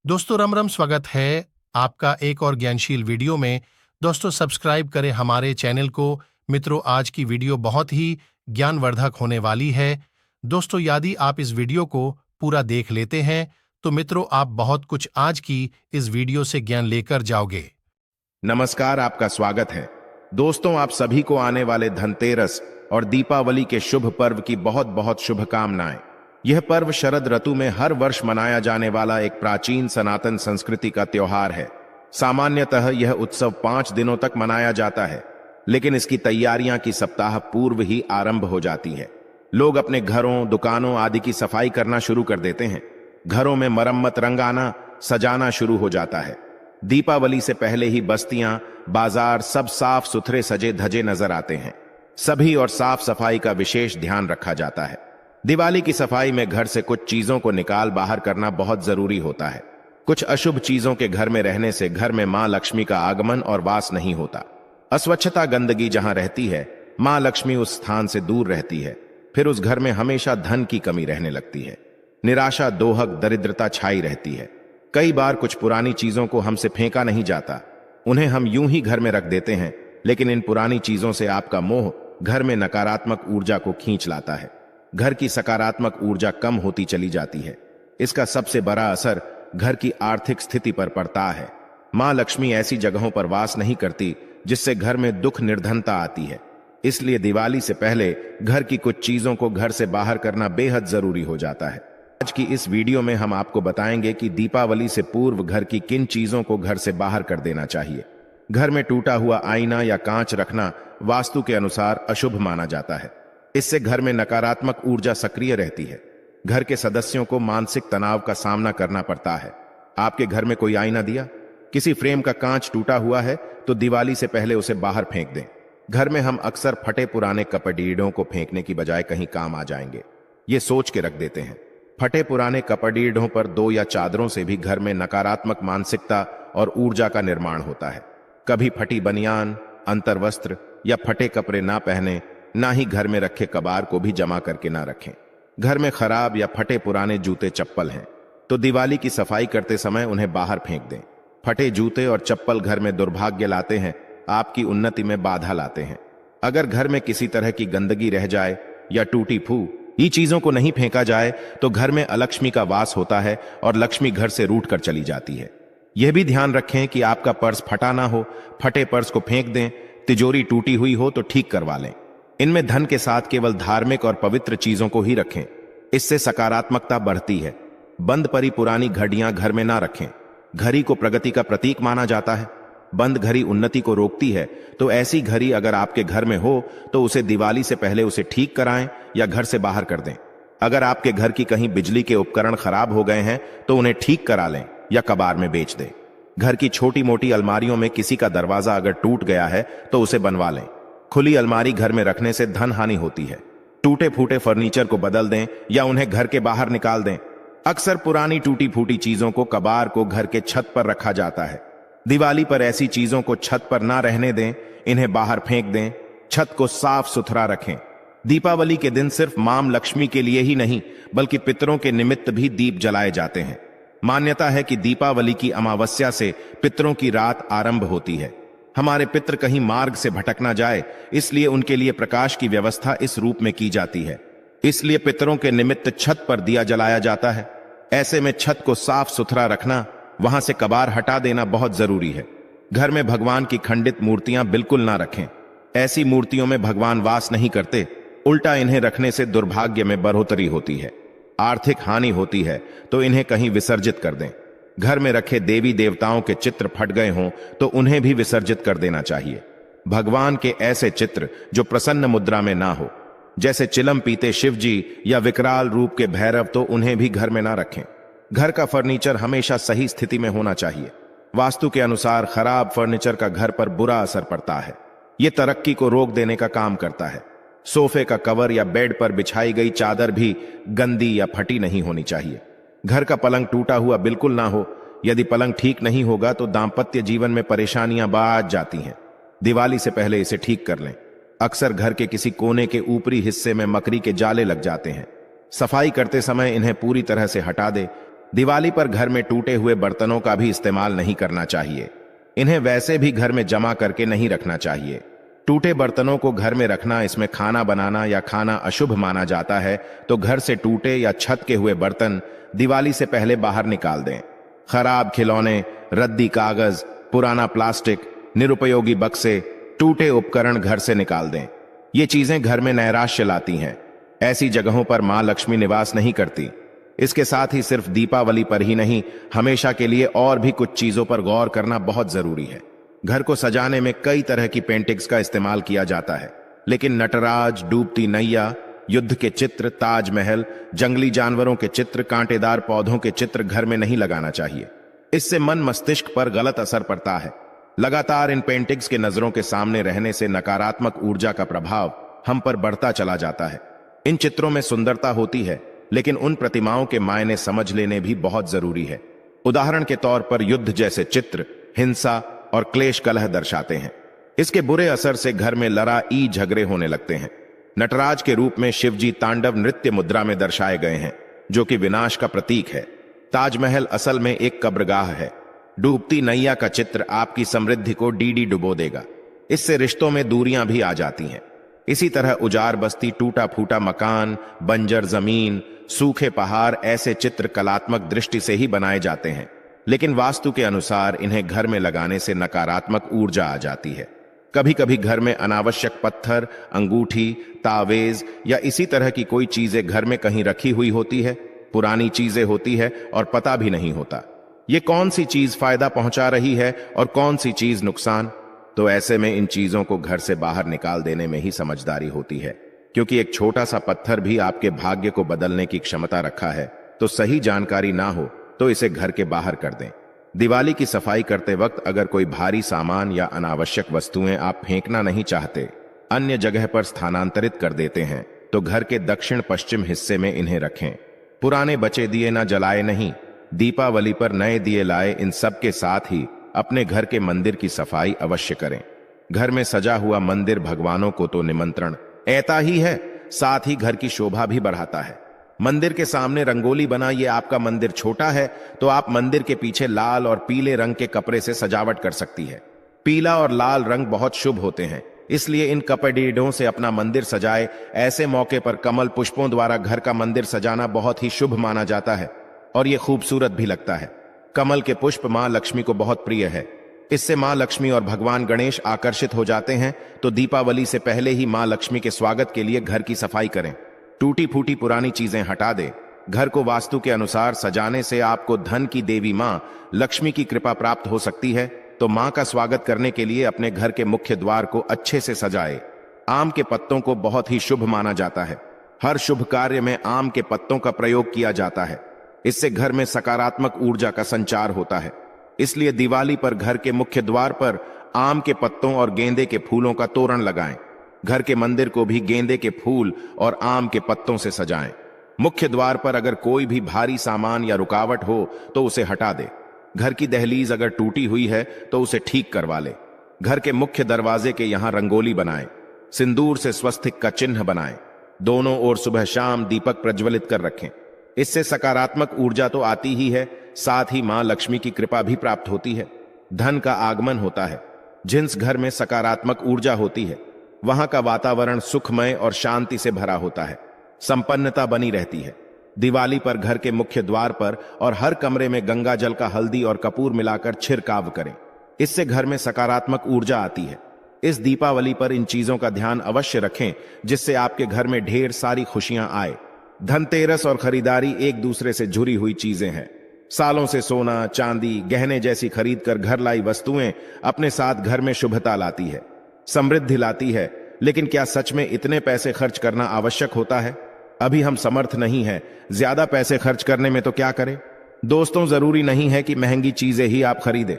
दोस्तों राम राम, स्वागत है आपका एक और ज्ञानशील वीडियो में। दोस्तों सब्सक्राइब करें हमारे चैनल को। मित्रों, आज की वीडियो बहुत ही ज्ञानवर्धक होने वाली है। दोस्तों यदि आप इस वीडियो को पूरा देख लेते हैं तो मित्रों आप बहुत कुछ आज की इस वीडियो से ज्ञान लेकर जाओगे। नमस्कार, आपका स्वागत है। दोस्तों, आप सभी को आने वाले धनतेरस और दीपावली के शुभ पर्व की बहुत बहुत शुभकामनाएं। यह पर्व शरद ऋतु में हर वर्ष मनाया जाने वाला एक प्राचीन सनातन संस्कृति का त्योहार है। सामान्यतः यह उत्सव 5 दिनों तक मनाया जाता है, लेकिन इसकी तैयारियां की सप्ताह पूर्व ही आरंभ हो जाती है। लोग अपने घरों, दुकानों आदि की सफाई करना शुरू कर देते हैं। घरों में मरम्मत, रंगाना, सजाना शुरू हो जाता है। दीपावली से पहले ही बस्तियां, बाजार सब साफ सुथरे सजे धजे नजर आते हैं। सभी और साफ सफाई का विशेष ध्यान रखा जाता है। दिवाली की सफाई में घर से कुछ चीजों को निकाल बाहर करना बहुत जरूरी होता है। कुछ अशुभ चीजों के घर में रहने से घर में मां लक्ष्मी का आगमन और वास नहीं होता। अस्वच्छता, गंदगी जहां रहती है, मां लक्ष्मी उस स्थान से दूर रहती है। फिर उस घर में हमेशा धन की कमी रहने लगती है। निराशा, दोहक, दरिद्रता छाई रहती है। कई बार कुछ पुरानी चीजों को हमसे फेंका नहीं जाता, उन्हें हम यूं ही घर में रख देते हैं, लेकिन इन पुरानी चीजों से आपका मोह घर में नकारात्मक ऊर्जा को खींच लाता है। घर की सकारात्मक ऊर्जा कम होती चली जाती है। इसका सबसे बड़ा असर घर की आर्थिक स्थिति पर पड़ता है। मां लक्ष्मी ऐसी जगहों पर वास नहीं करती जिससे घर में दुख, निर्धनता आती है। इसलिए दिवाली से पहले घर की कुछ चीजों को घर से बाहर करना बेहद जरूरी हो जाता है। आज की इस वीडियो में हम आपको बताएंगे कि दीपावली से पूर्व घर की किन चीजों को घर से बाहर कर देना चाहिए। घर में टूटा हुआ आईना या कांच रखना वास्तु के अनुसार अशुभ माना जाता है। इससे घर में नकारात्मक ऊर्जा सक्रिय रहती है। घर के सदस्यों को मानसिक तनाव का सामना करना पड़ता है। आपके घर में कोई आईना दिया, किसी फ्रेम का कांच टूटा हुआ है तो दिवाली से पहले उसे बाहर फेंक दें। घर में हम अक्सर फटे पुराने कपड़ीडों को फेंकने की बजाय कहीं काम आ जाएंगे, ये सोच के रख देते हैं। फटे पुराने कपड़ीडों पर 2 या चादरों से भी घर में नकारात्मक मानसिकता और ऊर्जा का निर्माण होता है। कभी फटी बनियान, अंतर्वस्त्र या फटे कपड़े ना पहने, ना ही घर में रखे कबार को भी जमा करके ना रखें। घर में खराब या फटे पुराने जूते चप्पल हैं तो दिवाली की सफाई करते समय उन्हें बाहर फेंक दें। फटे जूते और चप्पल घर में दुर्भाग्य लाते हैं, आपकी उन्नति में बाधा लाते हैं। अगर घर में किसी तरह की गंदगी रह जाए या टूटी फूटी चीजों को नहीं फेंका जाए तो घर में अलक्ष्मी का वास होता है और लक्ष्मी घर से रूठ कर चली जाती है। यह भी ध्यान रखें कि आपका पर्स फटा ना हो। फटे पर्स को फेंक दें। तिजोरी टूटी हुई हो तो ठीक करवा लें। इनमें धन के साथ केवल धार्मिक और पवित्र चीजों को ही रखें, इससे सकारात्मकता बढ़ती है। बंद पड़ी पुरानी घड़ियां घर में ना रखें। घड़ी को प्रगति का प्रतीक माना जाता है। बंद घड़ी उन्नति को रोकती है, तो ऐसी घड़ी अगर आपके घर में हो तो उसे दिवाली से पहले उसे ठीक कराएं या घर से बाहर कर दें। अगर आपके घर की कहीं बिजली के उपकरण खराब हो गए हैं तो उन्हें ठीक करा लें या कबाड़ में बेच दें। घर की छोटी मोटी अलमारियों में किसी का दरवाजा अगर टूट गया है तो उसे बनवा लें। खुली अलमारी घर में रखने से धन हानि होती है। टूटे फूटे फर्नीचर को बदल दें या उन्हें घर के बाहर निकाल दें। अक्सर पुरानी टूटी फूटी चीजों को, कबार को घर के छत पर रखा जाता है। दिवाली पर ऐसी चीजों को छत पर ना रहने दें, इन्हें बाहर फेंक दें। छत को साफ सुथरा रखें। दीपावली के दिन सिर्फ मां लक्ष्मी के लिए ही नहीं बल्कि पितरों के निमित्त भी दीप जलाए जाते हैं। मान्यता है कि दीपावली की अमावस्या से पितरों की रात आरंभ होती है। हमारे पितृ कहीं मार्ग से भटक ना जाए, इसलिए उनके लिए प्रकाश की व्यवस्था इस रूप में की जाती है। इसलिए पितरों के निमित्त छत पर दिया जलाया जाता है। ऐसे में छत को साफ सुथरा रखना, वहां से कबार हटा देना बहुत जरूरी है। घर में भगवान की खंडित मूर्तियां बिल्कुल ना रखें। ऐसी मूर्तियों में भगवान वास नहीं करते। उल्टा इन्हें रखने से दुर्भाग्य में बढ़ोतरी होती है, आर्थिक हानि होती है, तो इन्हें कहीं विसर्जित कर दें। घर में रखे देवी देवताओं के चित्र फट गए हों तो उन्हें भी विसर्जित कर देना चाहिए। भगवान के ऐसे चित्र जो प्रसन्न मुद्रा में ना हो, जैसे चिलम पीते शिव जी या विकराल रूप के भैरव, तो उन्हें भी घर में ना रखें। घर का फर्नीचर हमेशा सही स्थिति में होना चाहिए। वास्तु के अनुसार खराब फर्नीचर का घर पर बुरा असर पड़ता है। यह तरक्की को रोक देने का काम करता है। सोफे का कवर या बेड पर बिछाई गई चादर भी गंदी या फटी नहीं होनी चाहिए। घर का पलंग टूटा हुआ बिल्कुल ना हो। यदि पलंग ठीक नहीं होगा तो दांपत्य जीवन में परेशानियां बढ़ जाती हैं। दिवाली से पहले इसे ठीक कर लें। अक्सर घर के किसी कोने के ऊपरी हिस्से में मकड़ी के जाले लग जाते हैं। सफाई करते समय इन्हें पूरी तरह से हटा दे। दिवाली पर घर में टूटे हुए बर्तनों का भी इस्तेमाल नहीं करना चाहिए। इन्हें वैसे भी घर में जमा करके नहीं रखना चाहिए। टूटे बर्तनों को घर में रखना, इसमें खाना बनाना या खाना अशुभ माना जाता है, तो घर से टूटे या छत के हुए बर्तन दिवाली से पहले बाहर निकाल दें। खराब खिलौने, रद्दी कागज, पुराना प्लास्टिक, निरुपयोगी बक्से, टूटे उपकरण घर से निकाल दें। ये चीजें घर में नैराश्य लाती हैं। ऐसी जगहों पर मां लक्ष्मी निवास नहीं करती। इसके साथ ही सिर्फ दीपावली पर ही नहीं, हमेशा के लिए और भी कुछ चीजों पर गौर करना बहुत जरूरी है। घर को सजाने में कई तरह की पेंटिंग्स का इस्तेमाल किया जाता है, लेकिन नटराज, डूबती नैया, युद्ध के चित्र, ताजमहल, जंगली जानवरों के चित्र, कांटेदार पौधों के चित्र घर में नहीं लगाना चाहिए। इससे मन मस्तिष्क पर गलत असर पड़ता है। लगातार इन पेंटिंग्स के नजरों के सामने रहने से नकारात्मक ऊर्जा का प्रभाव हम पर बढ़ता चला जाता है। इन चित्रों में सुंदरता होती है, लेकिन उन प्रतिमाओं के मायने समझ लेने भी बहुत जरूरी है। उदाहरण के तौर पर युद्ध जैसे चित्र हिंसा और क्लेश कलह दर्शाते हैं। इसके बुरे असर से घर में लड़ाई झगड़े होने लगते हैं। नटराज के रूप में शिवजी तांडव नृत्य मुद्रा में दर्शाए गए हैं, जो कि विनाश का प्रतीक है। ताजमहल असल में एक कब्रगाह है। डूबती नैया का चित्र आपकी समृद्धि को डीडी डुबो देगा। इससे रिश्तों में दूरियां भी आ जाती हैं। इसी तरह उजाड़ बस्ती, टूटा फूटा मकान, बंजर जमीन, सूखे पहाड़, ऐसे चित्र कलात्मक दृष्टि से ही बनाए जाते हैं, लेकिन वास्तु के अनुसार इन्हें घर में लगाने से नकारात्मक ऊर्जा आ जाती है। कभी कभी घर में अनावश्यक पत्थर, अंगूठी, तावेज या इसी तरह की कोई चीजें घर में कहीं रखी हुई होती है। पुरानी चीजें होती है और पता भी नहीं होता ये कौन सी चीज फायदा पहुंचा रही है और कौन सी चीज नुकसान। तो ऐसे में इन चीजों को घर से बाहर निकाल देने में ही समझदारी होती है, क्योंकि एक छोटा सा पत्थर भी आपके भाग्य को बदलने की क्षमता रखा है। तो सही जानकारी ना हो तो इसे घर के बाहर कर दें। दिवाली की सफाई करते वक्त अगर कोई भारी सामान या अनावश्यक वस्तुएं आप फेंकना नहीं चाहते, अन्य जगह पर स्थानांतरित कर देते हैं, तो घर के दक्षिण पश्चिम हिस्से में इन्हें रखें। पुराने बचे दिए ना जलाए नहीं, दीपावली पर नए दिए लाए। इन सब के साथ ही अपने घर के मंदिर की सफाई अवश्य करें। घर में सजा हुआ मंदिर भगवानों को तो निमंत्रण ऐता ही है, साथ ही घर की शोभा भी बढ़ाता है। मंदिर के सामने रंगोली बना, ये आपका मंदिर छोटा है तो आप मंदिर के पीछे लाल और पीले रंग के कपड़े से सजावट कर सकती है। पीला और लाल रंग बहुत शुभ होते हैं, इसलिए इन कपड़ेडों से अपना मंदिर सजाए। ऐसे मौके पर कमल पुष्पों द्वारा घर का मंदिर सजाना बहुत ही शुभ माना जाता है और ये खूबसूरत भी लगता है। कमल के पुष्प मां लक्ष्मी को बहुत प्रिय है। इससे मां लक्ष्मी और भगवान गणेश आकर्षित हो जाते हैं। तो दीपावली से पहले ही मां लक्ष्मी के स्वागत के लिए घर की सफाई करें। टूटी फूटी पुरानी चीजें हटा दें। घर को वास्तु के अनुसार सजाने से आपको धन की देवी मां लक्ष्मी की कृपा प्राप्त हो सकती है। तो मां का स्वागत करने के लिए अपने घर के मुख्य द्वार को अच्छे से सजाए। आम के पत्तों को बहुत ही शुभ माना जाता है। हर शुभ कार्य में आम के पत्तों का प्रयोग किया जाता है। इससे घर में सकारात्मक ऊर्जा का संचार होता है। इसलिए दिवाली पर घर के मुख्य द्वार पर आम के पत्तों और गेंदे के फूलों का तोरण लगाएं। घर के मंदिर को भी गेंदे के फूल और आम के पत्तों से सजाएं। मुख्य द्वार पर अगर कोई भी भारी सामान या रुकावट हो तो उसे हटा दे। घर की दहलीज अगर टूटी हुई है तो उसे ठीक करवा ले। घर के मुख्य दरवाजे के यहां रंगोली बनाएं। सिंदूर से स्वस्तिक का चिन्ह बनाएं। दोनों ओर सुबह शाम दीपक प्रज्वलित कर रखें। इससे सकारात्मक ऊर्जा तो आती ही है, साथ ही मां लक्ष्मी की कृपा भी प्राप्त होती है। धन का आगमन होता है। जिस घर में सकारात्मक ऊर्जा होती है वहां का वातावरण सुखमय और शांति से भरा होता है। संपन्नता बनी रहती है। दिवाली पर घर के मुख्य द्वार पर और हर कमरे में गंगा जल का हल्दी और कपूर मिलाकर छिड़काव करें। इससे घर में सकारात्मक ऊर्जा आती है। इस दीपावली पर इन चीजों का ध्यान अवश्य रखें, जिससे आपके घर में ढेर सारी खुशियां आए। धनतेरस और खरीदारी एक दूसरे से जुड़ी हुई चीजें हैं। सालों से सोना, चांदी, गहने जैसी खरीद कर घर लाई वस्तुएं अपने साथ घर में शुभता लाती है, समृद्धि लाती है। लेकिन क्या सच में इतने पैसे खर्च करना आवश्यक होता है? अभी हम समर्थ नहीं हैं ज्यादा पैसे खर्च करने में, तो क्या करें? दोस्तों, जरूरी नहीं है कि महंगी चीजें ही आप खरीदें।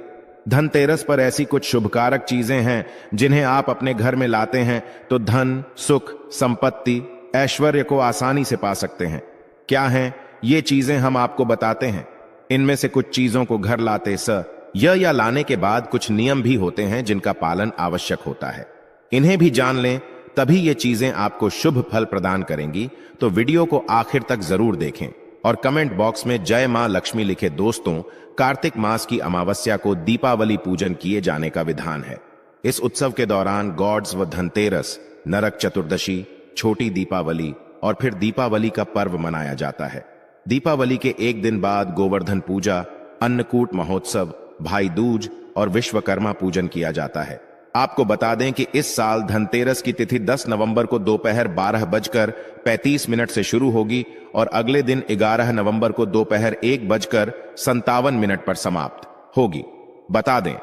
धनतेरस पर ऐसी कुछ शुभकारक चीजें हैं जिन्हें आप अपने घर में लाते हैं तो धन, सुख, संपत्ति, ऐश्वर्य को आसानी से पा सकते हैं। क्या हैं ये चीजें, हम आपको बताते हैं। इनमें से कुछ चीजों को घर लाते या लाने के बाद कुछ नियम भी होते हैं जिनका पालन आवश्यक होता है। इन्हें भी जान लें, तभी ये चीजें आपको शुभ फल प्रदान करेंगी। तो वीडियो को आखिर तक जरूर देखें और कमेंट बॉक्स में जय मां लक्ष्मी लिखे। दोस्तों, कार्तिक मास की अमावस्या को दीपावली पूजन किए जाने का विधान है। इस उत्सव के दौरान गॉड्स व धनतेरस, नरक चतुर्दशी, छोटी दीपावली और फिर दीपावली का पर्व मनाया जाता है। दीपावली के एक दिन बाद गोवर्धन पूजा, अन्नकूट महोत्सव, भाई दूज और विश्वकर्मा पूजन किया जाता है। आपको बता दें कि इस साल धनतेरस की तिथि 10 नवंबर को दोपहर 12:35 से शुरू होगी और अगले दिन 11 नवंबर को दोपहर 1:57 पर समाप्त होगी। बता दें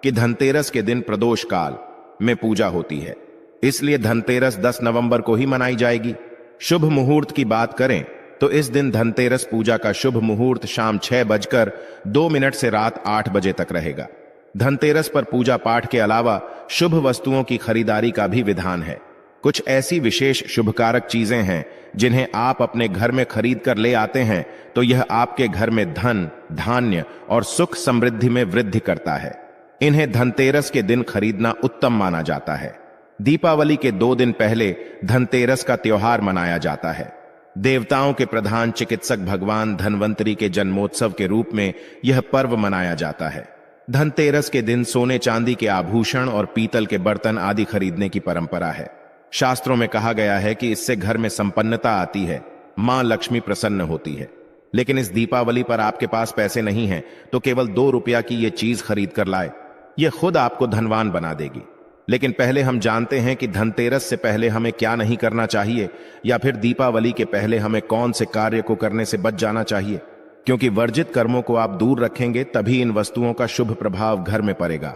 कि धनतेरस के दिन प्रदोष काल में पूजा होती है, इसलिए धनतेरस 10 नवंबर को ही मनाई जाएगी। शुभ मुहूर्त की बात करें तो इस दिन धनतेरस पूजा का शुभ मुहूर्त शाम 6:02 से रात 8 बजे तक रहेगा। धनतेरस पर पूजा पाठ के अलावा शुभ वस्तुओं की खरीदारी का भी विधान है। कुछ ऐसी विशेष शुभकारक चीजें हैं जिन्हें आप अपने घर में खरीद कर ले आते हैं तो यह आपके घर में धन, धान्य और सुख समृद्धि में वृद्धि करता है। इन्हें धनतेरस के दिन खरीदना उत्तम माना जाता है। दीपावली के 2 दिन पहले धनतेरस का त्योहार मनाया जाता है। देवताओं के प्रधान चिकित्सक भगवान धनवंतरी के जन्मोत्सव के रूप में यह पर्व मनाया जाता है। धनतेरस के दिन सोने चांदी के आभूषण और पीतल के बर्तन आदि खरीदने की परंपरा है। शास्त्रों में कहा गया है कि इससे घर में संपन्नता आती है, मां लक्ष्मी प्रसन्न होती है। लेकिन इस दीपावली पर आपके पास पैसे नहीं हैं तो केवल 2 रुपया की यह चीज खरीद कर लाए, यह खुद आपको धनवान बना देगी। लेकिन पहले हम जानते हैं कि धनतेरस से पहले हमें क्या नहीं करना चाहिए, या फिर दीपावली के पहले हमें कौन से कार्य को करने से बच जाना चाहिए, क्योंकि वर्जित कर्मों को आप दूर रखेंगे तभी इन वस्तुओं का शुभ प्रभाव घर में पड़ेगा।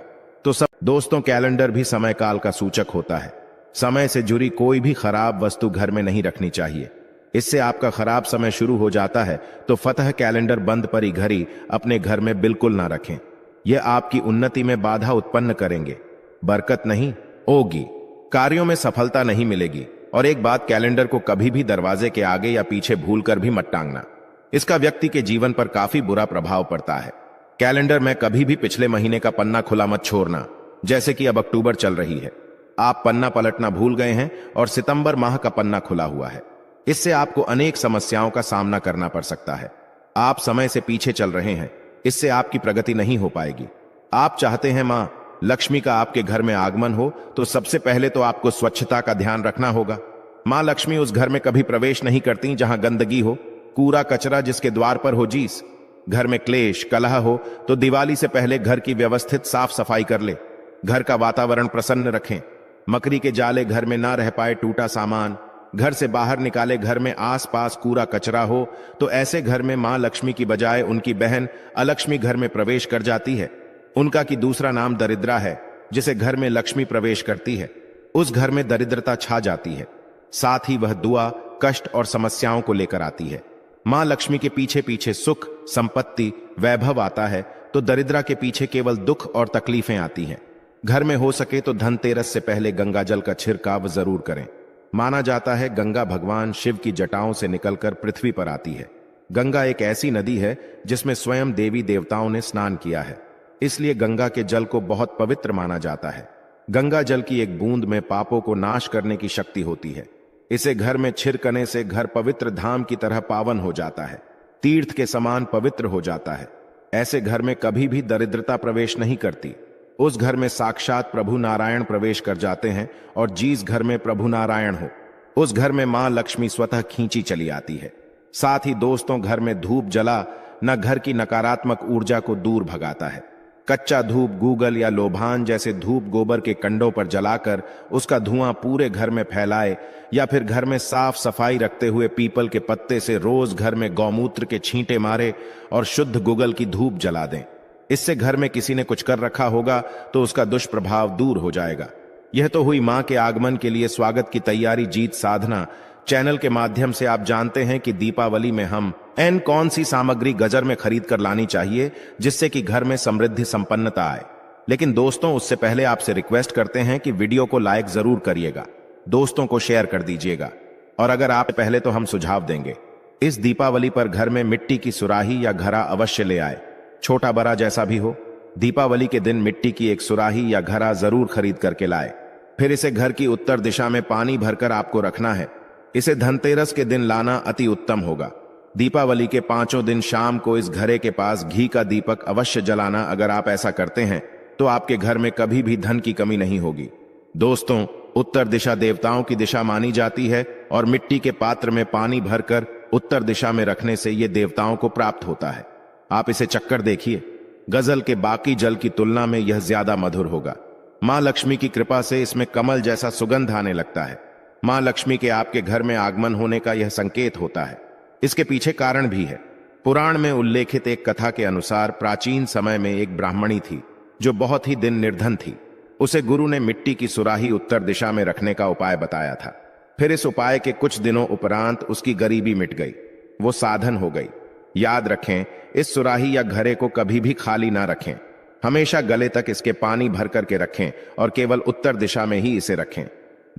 तो सब दोस्तों, कैलेंडर भी समय काल का सूचक होता है। समय से जुड़ी कोई भी खराब वस्तु घर में नहीं रखनी चाहिए। इससे आपका खराब समय शुरू हो जाता है। तो फतह कैलेंडर बंद परी घड़ी अपने घर में बिल्कुल ना रखें। यह आपकी उन्नति में बाधा उत्पन्न करेंगे, बरकत नहीं होगी, कार्यों में सफलता नहीं मिलेगी। और एक बात, कैलेंडर को कभी भी दरवाजे के आगे या पीछे भूलकर भी मत टांगना। इसका व्यक्ति के जीवन पर काफी बुरा प्रभाव पड़ता है। कैलेंडर में कभी भी पिछले महीने का पन्ना खुला मत छोड़ना। जैसे कि अब अक्टूबर चल रही है, आप पन्ना पलटना भूल गए हैं और सितंबर माह का पन्ना खुला हुआ है। इससे आपको अनेक समस्याओं का सामना करना पड़ सकता है। आप समय से पीछे चल रहे हैं, इससे आपकी प्रगति नहीं हो पाएगी। आप चाहते हैं मां लक्ष्मी का आपके घर में आगमन हो, तो सबसे पहले तो आपको स्वच्छता का ध्यान रखना होगा। मां लक्ष्मी उस घर में कभी प्रवेश नहीं करती जहां गंदगी हो, कूड़ा कचरा जिसके द्वार पर हो जीस। घर में क्लेश कलह हो तो दिवाली से पहले घर की व्यवस्थित साफ सफाई कर ले। घर का वातावरण प्रसन्न रखें। मकड़ी के जाले घर में ना रह पाए, टूटा सामान घर से बाहर निकाले। घर में आसपास कूड़ा कचरा हो तो ऐसे घर में मां लक्ष्मी की बजाय उनकी बहन अलक्ष्मी घर में प्रवेश कर जाती है। उनका की दूसरा नाम दरिद्रा है, जिसे घर में लक्ष्मी प्रवेश करती है उस घर में दरिद्रता छा जाती है। साथ ही वह दुआ, कष्ट और समस्याओं को लेकर आती है। मां लक्ष्मी के पीछे पीछे सुख, संपत्ति, वैभव आता है तो दरिद्रा के पीछे केवल दुख और तकलीफें आती हैं। घर में हो सके तो धनतेरस से पहले गंगा जल का छिड़काव जरूर करें। माना जाता है गंगा भगवान शिव की जटाओं से निकलकर पृथ्वी पर आती है। गंगा एक ऐसी नदी है जिसमें स्वयं देवी देवताओं ने स्नान किया है, इसलिए गंगा के जल को बहुत पवित्र माना जाता है। गंगा जल की एक बूंद में पापों को नाश करने की शक्ति होती है। इसे घर में छिड़कने से घर पवित्र धाम की तरह पावन हो जाता है, तीर्थ के समान पवित्र हो जाता है। ऐसे घर में कभी भी दरिद्रता प्रवेश नहीं करती। उस घर में साक्षात प्रभु नारायण प्रवेश कर जाते हैं और जिस घर में प्रभु नारायण हो उस घर में मां लक्ष्मी स्वतः खींची चली आती है। साथ ही दोस्तों, घर में धूप जला न घर की नकारात्मक ऊर्जा को दूर भगाता है। कच्चा धूप गूगल या लोभान जैसे धूप गोबर के कंडों पर जलाकर उसका धुआं पूरे घर में फैलाए, या फिर घर में साफ सफाई रखते हुए पीपल के पत्ते से रोज घर में गौमूत्र के छींटे मारे और शुद्ध गूगल की धूप जला दें। इससे घर में किसी ने कुछ कर रखा होगा तो उसका दुष्प्रभाव दूर हो जाएगा। यह तो हुई मां के आगमन के लिए स्वागत की तैयारी, जीत साधना। चैनल के माध्यम से आप जानते हैं कि दीपावली में हम कौन सी सामग्री गजर में खरीद कर लानी चाहिए जिससे कि घर में समृद्धि संपन्नता आए। लेकिन दोस्तों, उससे पहले आपसे रिक्वेस्ट करते हैं कि वीडियो को लाइक जरूर करिएगा, दोस्तों को शेयर कर दीजिएगा। और अगर आप पहले तो हम सुझाव देंगे, इस दीपावली पर घर में मिट्टी की सुराही या घड़ा अवश्य ले आए, छोटा बड़ा जैसा भी हो। दीपावली के दिन मिट्टी की एक सुराही या घड़ा जरूर खरीद करके लाए। फिर इसे घर की उत्तर दिशा में पानी भरकर आपको रखना है। इसे धनतेरस के दिन लाना अति उत्तम होगा। दीपावली के 5 दिन शाम को इस घरे के पास घी का दीपक अवश्य जलाना। अगर आप ऐसा करते हैं तो आपके घर में कभी भी धन की कमी नहीं होगी। दोस्तों, उत्तर दिशा देवताओं की दिशा मानी जाती है और मिट्टी के पात्र में पानी भरकर उत्तर दिशा में रखने से यह देवताओं को प्राप्त होता है। आप इसे चक्कर देखिए, गजल के बाकी जल की तुलना में यह ज्यादा मधुर होगा। मां लक्ष्मी की कृपा से इसमें कमल जैसा सुगंध आने लगता है। मां लक्ष्मी के आपके घर में आगमन होने का यह संकेत होता है। इसके पीछे कारण भी है। पुराण में उल्लेखित एक कथा के अनुसार प्राचीन समय में एक ब्राह्मणी थी जो बहुत ही दिन निर्धन थी। उसे गुरु ने मिट्टी की सुराही उत्तर दिशा में रखने का उपाय बताया था। फिर इस उपाय के कुछ दिनों उपरांत उसकी गरीबी मिट गई, वो साधन हो गई। याद रखें, इस सुराही या घड़े को कभी भी खाली ना रखें। हमेशा गले तक इसके पानी भर करके रखें और केवल उत्तर दिशा में ही इसे रखें।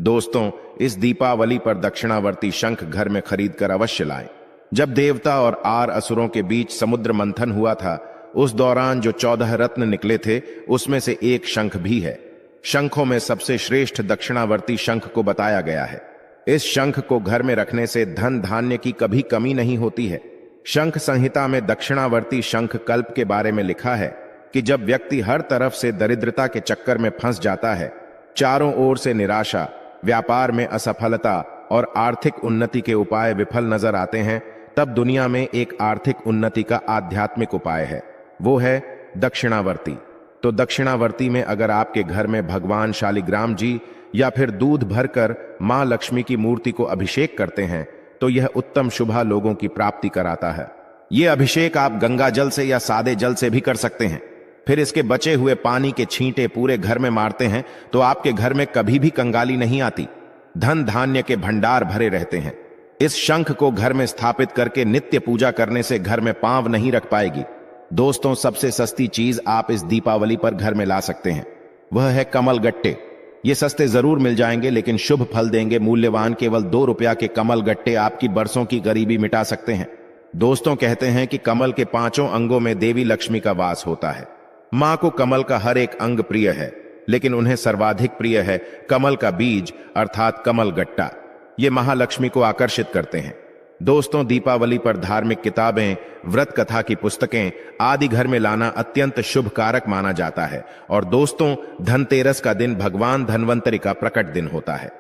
दोस्तों, इस दीपावली पर दक्षिणावर्ती शंख घर में खरीद कर अवश्य लाएं। जब देवता और आर असुरों के बीच समुद्र मंथन हुआ था, उस दौरान जो 14 रत्न निकले थे उसमें से एक शंख भी है। शंखों में सबसे श्रेष्ठ दक्षिणावर्ती शंख को बताया गया है। इस शंख को घर में रखने से धन धान्य की कभी कमी नहीं होती है। शंख संहिता में दक्षिणावर्ती शंख कल्प के बारे में लिखा है कि जब व्यक्ति हर तरफ से दरिद्रता के चक्कर में फंस जाता है, चारों ओर से निराशा, व्यापार में असफलता और आर्थिक उन्नति के उपाय विफल नजर आते हैं, तब दुनिया में एक आर्थिक उन्नति का आध्यात्मिक उपाय है, वो है दक्षिणावर्ती। तो दक्षिणावर्ती में अगर आपके घर में भगवान शालिग्राम जी या फिर दूध भरकर मां लक्ष्मी की मूर्ति को अभिषेक करते हैं तो यह उत्तम शुभा लोगों की प्राप्ति कराता है। यह अभिषेक आप गंगा जल से या सादे जल से भी कर सकते हैं। फिर इसके बचे हुए पानी के छींटे पूरे घर में मारते हैं तो आपके घर में कभी भी कंगाली नहीं आती, धन धान्य के भंडार भरे रहते हैं। इस शंख को घर में स्थापित करके नित्य पूजा करने से घर में पांव नहीं रख पाएगी। दोस्तों, सबसे सस्ती चीज आप इस दीपावली पर घर में ला सकते हैं, वह है कमल गट्टे। ये सस्ते जरूर मिल जाएंगे लेकिन शुभ फल देंगे। मूल्यवान केवल 2 रुपया के कमल गट्टे आपकी बरसों की गरीबी मिटा सकते हैं। दोस्तों, कहते हैं कि कमल के 5 अंगों में देवी लक्ष्मी का वास होता है। मां को कमल का हर एक अंग प्रिय है, लेकिन उन्हें सर्वाधिक प्रिय है कमल का बीज अर्थात कमल गट्टा। ये महालक्ष्मी को आकर्षित करते हैं। दोस्तों, दीपावली पर धार्मिक किताबें, व्रत कथा की पुस्तकें आदि घर में लाना अत्यंत शुभ कारक माना जाता है। और दोस्तों, धनतेरस का दिन भगवान धन्वंतरि का प्रकट दिन होता है।